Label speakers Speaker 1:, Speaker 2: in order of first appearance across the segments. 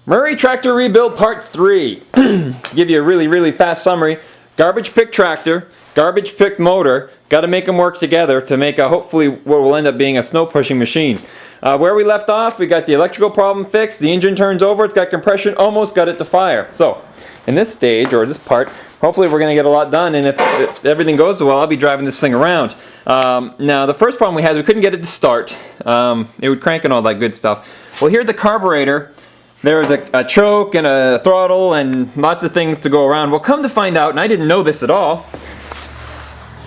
Speaker 1: Murray Tractor Rebuild Part 3. Give you a really fast summary. Garbage pick tractor, garbage pick motor. Got to make them work together to make a, hopefully what will end up being a snow pushing machine. Where we left off, we got the electrical problem fixed. The engine turns over, it's got compression, almost got it to fire. So in this stage, or this part, hopefully we're going to get a lot done, and if everything goes well, I'll be driving this thing around. Now the first problem we had, we couldn't get it to start. It would crank and all that good stuff. Well, here's the carburetor. There's a choke and a throttle and lots of things to go around. Well, come to find out, and I didn't know this at all,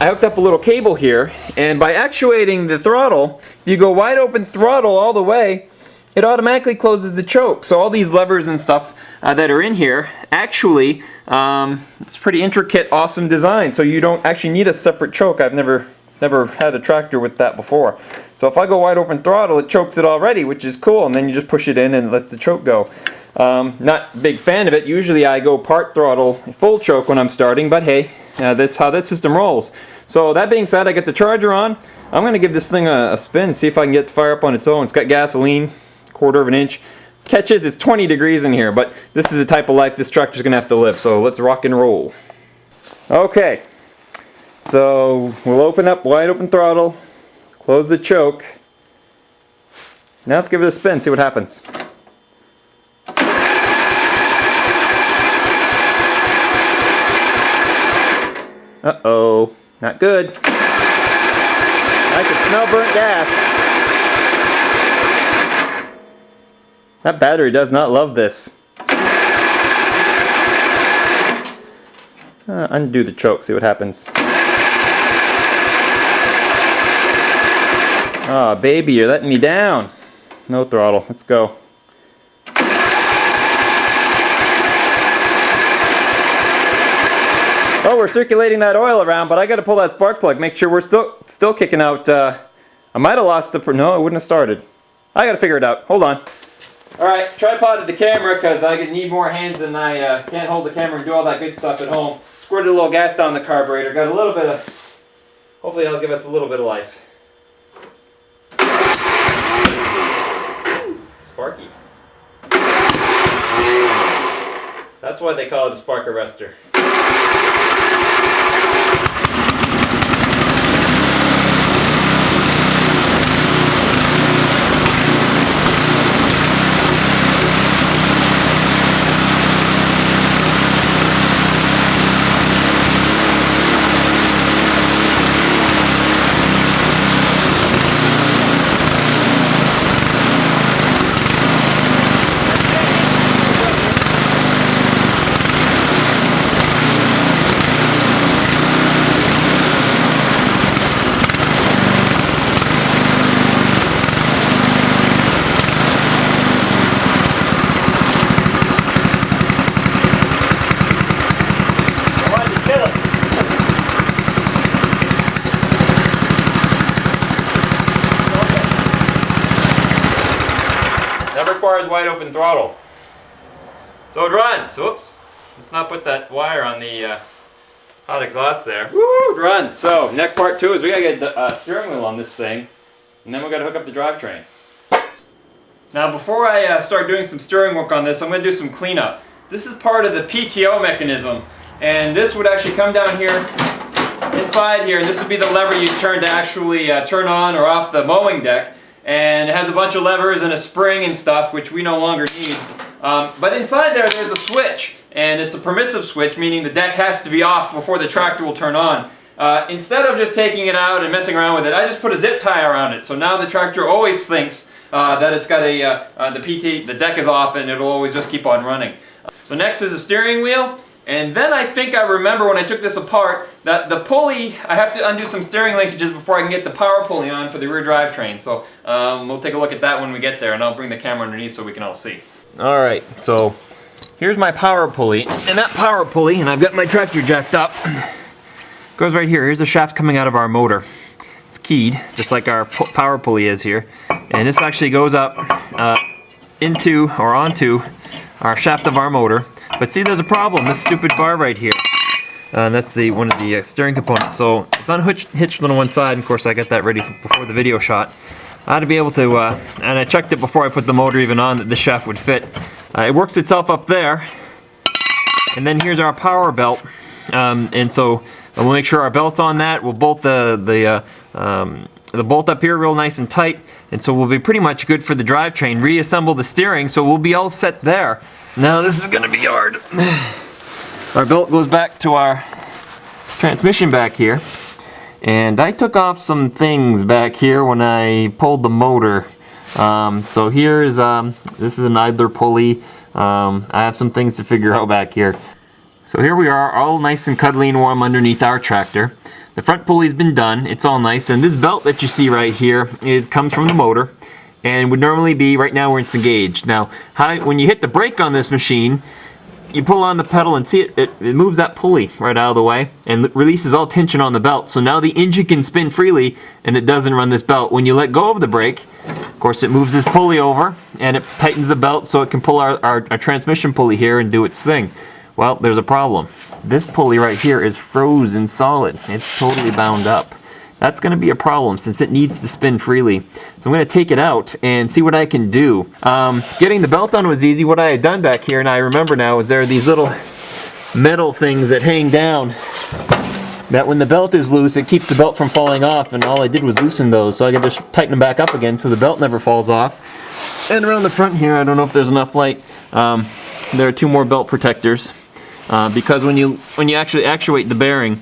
Speaker 1: I hooked up a little cable here, and by actuating the throttle, if you go wide open throttle all the way, it automatically closes the choke. So all these levers and stuff that are in here, actually, it's pretty intricate, awesome design. So you don't actually need a separate choke. I've never had a tractor with that before. So if I go wide open throttle, it chokes it already, which is cool, and then you just push it in and it lets the choke go. Not a big fan of it. Usually I go part throttle, full choke when I'm starting, but hey, that's how this system rolls. So that being said, I get the charger on. I'm going to give this thing a spin, see if I can get it to fire up on its own. It's got gasoline, 1/4 of an inch. Catches, it's 20 degrees in here, but this is the type of life this tractor's going to have to live, so let's rock and roll. Okay, so we'll open up wide open throttle, close the choke. Now let's give it a spin, see what happens. Uh-oh, not good. I can smell burnt gas. That battery does not love this. Undo the choke, see what happens. Ah, baby, you're letting me down. No throttle, let's go. Oh, we're circulating that oil around, but I got to pull that spark plug, make sure we're still kicking out. I might have lost the, no, it wouldn't have started. I got to figure it out. Hold on. Alright, tripoded the camera because I need more hands and I can't hold the camera and do all that good stuff at home. Squirted a little gas down the carburetor, got a little bit of, hopefully that'll give us a little bit of life. Sparky. That's why they call it a spark arrestor. Requires wide open throttle. So it runs. Whoops. Let's not put that wire on the hot exhaust there. Woo! It runs. So next part 2 is we gotta get the steering wheel on this thing, and then we gotta hook up the drivetrain. Now before I start doing some steering work on this, I'm gonna do some cleanup. This is part of the PTO mechanism, and this would actually come down here inside here, and this would be the lever you turn to actually turn on or off the mowing deck. And it has a bunch of levers and a spring and stuff, which we no longer need. But inside there's a switch, and it's a permissive switch, meaning the deck has to be off before the tractor will turn on. Instead of just taking it out and messing around with it, I just put a zip tie around it. So now the tractor always thinks that it's got the deck is off, and it'll always just keep on running. So next is the steering wheel. And then I think I remember when I took this apart that the pulley, I have to undo some steering linkages before I can get the power pulley on for the rear drivetrain. So we'll take a look at that when we get there, and I'll bring the camera underneath so we can all see. Alright, so here's my power pulley. And that power pulley, and I've got my tractor jacked up, goes right here. Here's the shaft coming out of our motor. It's keyed, just like our power pulley is here. And this actually goes up into or onto our shaft of our motor. But see, there's a problem. This stupid bar right here. And that's one of the steering components. So it's unhitched on one side. Of course, I got that ready before the video shot. I had to be able to, and I checked it before I put the motor even on that the shaft would fit. It works itself up there. And then here's our power belt. And so we'll make sure our belt's on that. We'll bolt the bolt up here real nice and tight. And so we'll be pretty much good for the drivetrain. Reassemble the steering, so we'll be all set there. Now this is gonna be hard. Our belt goes back to our transmission back here. And I took off some things back here when I pulled the motor. So here's, this is an idler pulley. I have some things to figure out back here. So here we are, all nice and cuddly and warm underneath our tractor. The front pulley's been done, it's all nice, and this belt that you see right here, it comes from the motor, and would normally be right now where it's engaged. Now, when you hit the brake on this machine, you pull on the pedal and see it moves that pulley right out of the way and releases all tension on the belt. So now the engine can spin freely and it doesn't run this belt. When you let go of the brake, of course it moves this pulley over and it tightens the belt so it can pull our transmission pulley here and do its thing. Well, there's a problem. This pulley right here is frozen solid. It's totally bound up. That's going to be a problem since it needs to spin freely. So I'm going to take it out and see what I can do. Getting the belt on was easy. What I had done back here, and I remember now, is there are these little metal things that hang down that when the belt is loose, it keeps the belt from falling off, and all I did was loosen those. So I can just tighten them back up again so the belt never falls off. And around the front here, I don't know if there's enough light, there are two more belt protectors. Because when you actually actuate the bearing,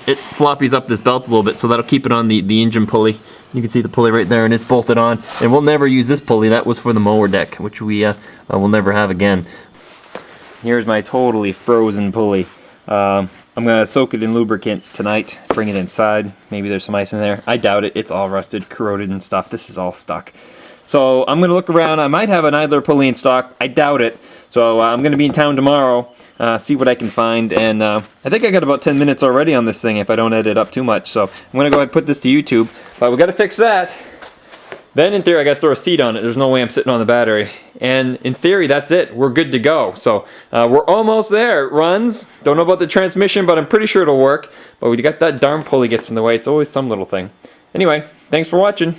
Speaker 1: it floppies up this belt a little bit, so that'll keep it on the engine pulley. You can see the pulley right there, and it's bolted on. And we'll never use this pulley. That was for the mower deck, which we will never have again. Here's my totally frozen pulley. I'm going to soak it in lubricant tonight, bring it inside. Maybe there's some ice in there. I doubt it. It's all rusted, corroded and stuff. This is all stuck. So I'm going to look around. I might have an idler pulley in stock. I doubt it. So I'm going to be in town tomorrow, see what I can find, and I think I got about 10 minutes already on this thing if I don't edit up too much. So I'm going to go ahead and put this to YouTube, but we got to fix that. Then in theory I got to throw a seat on it. There's no way I'm sitting on the battery. And in theory that's it. We're good to go. So we're almost there. It runs. Don't know about the transmission, but I'm pretty sure it'll work. But we got that darn pulley gets in the way. It's always some little thing. Anyway, thanks for watching.